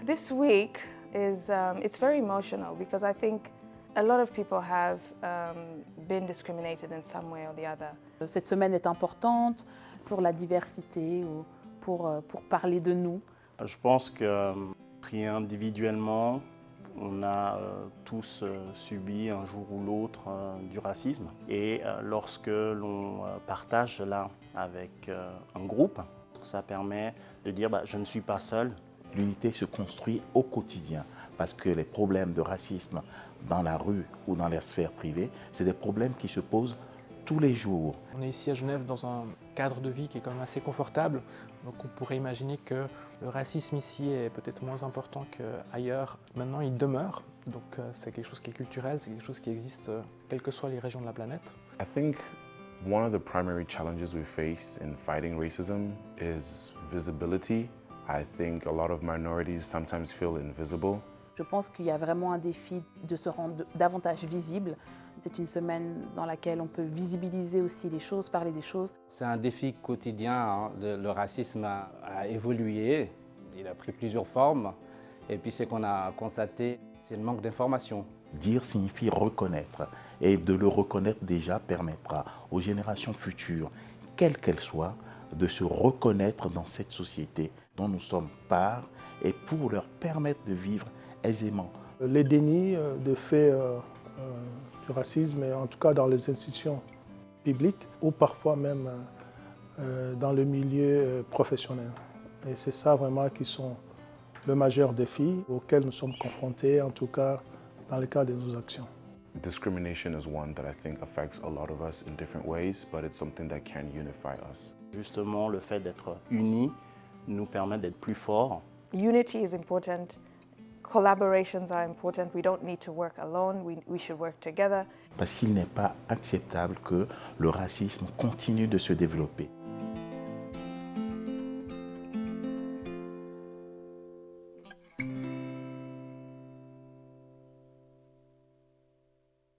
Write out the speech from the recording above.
This week is it's very emotional because I think a lot of people have been discriminated in some way or the other. Cette semaine est importante pour la diversité ou pour parler de nous. Je pense que pris individuellement, on a tous subi un jour ou l'autre du racisme. Et lorsque l'on partage cela avec un groupe, ça permet de dire je ne suis pas seul. L'unité se construit au quotidien parce que les problèmes de racisme dans la rue ou dans la sphère privée, c'est des problèmes qui se posent tous les jours. On est ici à Genève dans un cadre de vie qui est quand même assez confortable, donc on pourrait imaginer que le racisme ici est peut-être moins important qu'ailleurs. Maintenant il demeure, donc c'est quelque chose qui est culturel, c'est quelque chose qui existe quelles que soient les régions de la planète. I think one of the primary challenges we face in fighting racism is visibility. I think a lot of minorities sometimes feel invisible. Je pense qu'il y a vraiment un défi de se rendre davantage visible. C'est une semaine dans laquelle on peut visibiliser aussi les choses, parler des choses. C'est un défi quotidien. Le racisme a évolué, il a pris plusieurs formes. Et puis ce qu'on a constaté, c'est le manque d'information. Dire signifie reconnaître. Et de le reconnaître déjà permettra aux générations futures, quelles qu'elles soient, de se reconnaître dans cette société dont nous sommes part et pour leur permettre de vivre aisément. Les dénis de faits du racisme, en tout cas dans les institutions publiques ou parfois même dans le milieu professionnel. Et c'est ça vraiment qui sont le majeur défi auquel nous sommes confrontés, en tout cas dans le cadre de nos actions. Discrimination is one that I think affects a lot of us in different ways, but it's something that can unify us. Justement, le fait d'être unis nous permet d'être plus forts. Unity is important. Collaborations are important. We don't need to work alone. We should work together. Parce qu'il n'est pas acceptable que le racisme continue de se développer.